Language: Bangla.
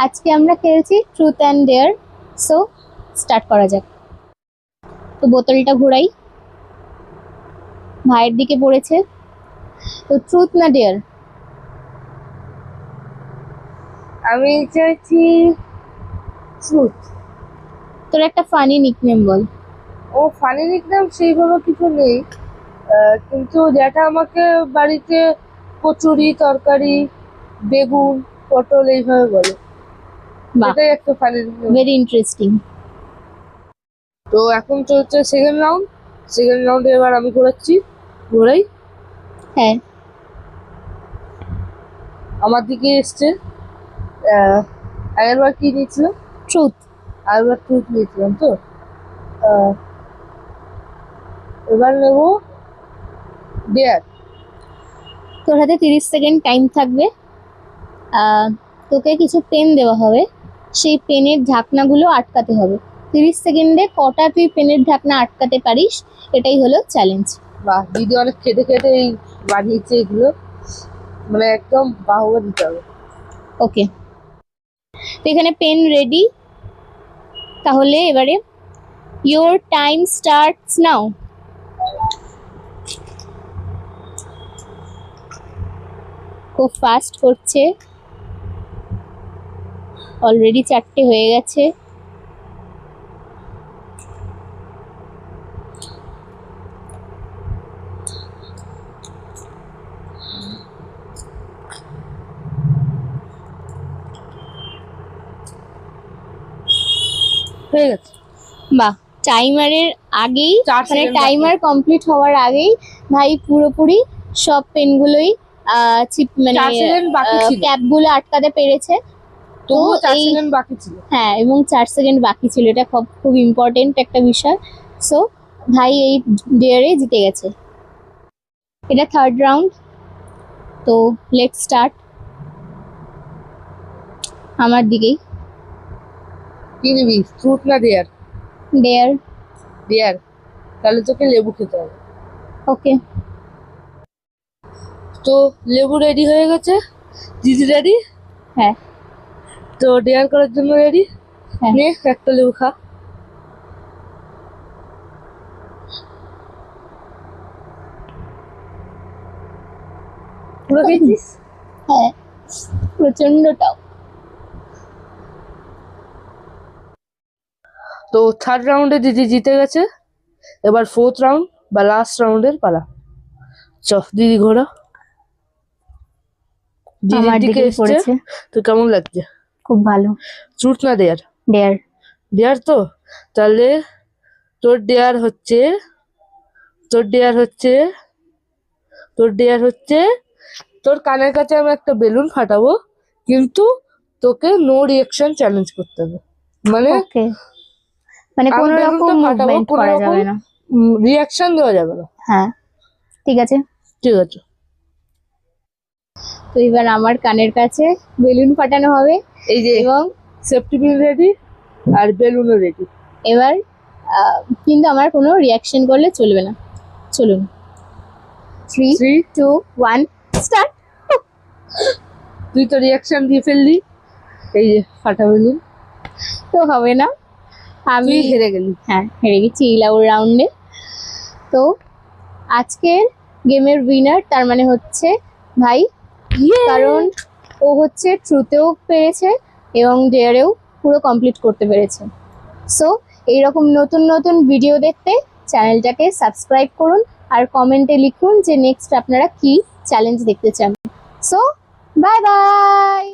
আজকে আমরা খেলছি truth and dare. So start করা যাক। তো বোতলটা ঘোরাই, ভাইয়ের দিকে পড়েছে। তো ট্রুথ না ডেয়ার? আমি চাইছি ট্রুথ। তোর একটা ফানি নিকনেম বল। ও ফানি নিকনেম সেইভাবে কিছু নেই, কিন্তু যেটা আমাকে বাড়িতে কচুরি, তরকারি, বেগুন, পটল এইভাবে বলে, বাহ, এটাই একটা ফানি নিকনেম। Very interesting. তো এখন চলছে সেকেন্ড রাউন্ড। সেকেন্ড রাউন্ডে এবার আমি ঘোরাচ্ছি, ঘোরাই। হ্যাঁ, আমার দিকে এসছে। আগেরবার কি নিয়েছিলাম? ট্রুথ। আগেরবার ট্রুথ নিয়েছিলাম। তো এবার নেব ডেয়ার। তোর হাতে 30 সেকেন্ড টাইম থাকবে। তোকে কিছু পেন দেওয়া হবে, সেই পেনের ঢাকনাগুলো আটকাতে হবে। 30 সেকেন্ডে কটা তুই পেনের ঢাকনা আটকাতে পারিস, এটাই হলো চ্যালেঞ্জ। বাহ, দিদি অনেক খেটে খেটে এই বানিয়েছে এগুলো, মানে একদম বাহবা দিতে হবে। ওকে, তো এখানে পেন রেডি। তাহলে এবারে ইয়োর টাইম স্টার্টস নাও। খুব ফাস্ট করছে, অলরেডি 4টে হয়ে গেছে। হয়ে গেছে। বাহ, টাইমারের আগেই, 4 মানে সেকেন্ড টাইমার কমপ্লিট হওয়ার আগেই ভাই পুরোপুরি সব পেনগুলোই মানে 4 সেকেন্ড বাকি ছিল। ক্যাপগুলো আটকাতে পেরেছে। তো তবুও 4 এই, সেকেন্ড বাকি ছিল। হ্যাঁ, এবং 4 সেকেন্ড বাকি ছিল, এটা খুব খুব ইম্পর্টেন্ট একটা বিষয়। সো ভাই এই ডেয়ারে জিতে গেছে। এটা থার্ড রাউন্ড, তো লেটস স্টার্ট। আমার দিকেই। কি নিবি, ফ্রুট না ডেয়ার? ডেয়ার। ডেয়ার, তাহলে তোকে লেবু খেতে হবে। ওকে, তো লেবু রেডি হয়ে গেছে। দিদি রেডি? হ্যাঁ তো ডেয়ার করার জন্য রেডি। হ্যাঁ। নে একটা লেবু খা। পুরো খেয়েছিস? হ্যাঁ, প্রচন্ডটাও। তো থার্ড রাউন্ডে দিদি জিতে গেছে। এবার ফোর্থ রাউন্ড বা লাস্ট রাউন্ডের পালা। চ দিদি ঘোরা। দিদির আমার দিকে দিকেই এসছে। পড়েছে। তো কেমন লাগছে? খুব ভালো। ট্রুথ না ডেয়ার? ডেয়ার। ডেয়ার। তো তাহলে তোর ডেয়ার হচ্ছে, তোর ডেয়ার হচ্ছে, তোর ডেয়ার হচ্ছে, তোর কানের কাছে আমি একটা বেলুন ফাটাবো, কিন্তু তোকে নো রিঅ্যাকশন চ্যালেঞ্জ করতে হবে। মানে ওকে, মানে আমি কোনো রকম বেলুনটা ফাটাবো, মুভমেন্ট কোনো করা রকম যাবে না। রিঅ্যাকশন দেওয়া যাবে না। হ্যাঁ, ঠিক আছে। ঠিক আছে। তো এবার আমার কানের কাছে বেলুন ফাটানো হবে, এই যে এবং সেফটি পিন রেডি আর বেলুনও রেডি। এবার কিন্তু আমার কোনো রিয়াকশন করলে চলবে না। চলুন, 3 3 2 1 স্টার্ট। তুই তো রিঅ্যাকশন দিয়ে ফেললি। এই যে ফাটা বেলুন। তো হবে না, আমি তুই হেরে গেলি। হ্যাঁ, হেরে গেছি এই রাউন্ডে। তো আজকের গেমের উইনার তার মানে হচ্ছে ভাই, কারণ ও হচ্ছে ট্রুথেও পেরেছে এবং ডেয়ারেও পুরো কমপ্লিট করতে পেরেছে। সো এইরকম নতুন নতুন ভিডিও দেখতে চ্যানেলটাকে সাবস্ক্রাইব করুন, আর কমেন্টে লিখুন যে নেক্সট আপনারা কি চ্যালেঞ্জ দেখতে চান। So bye bye.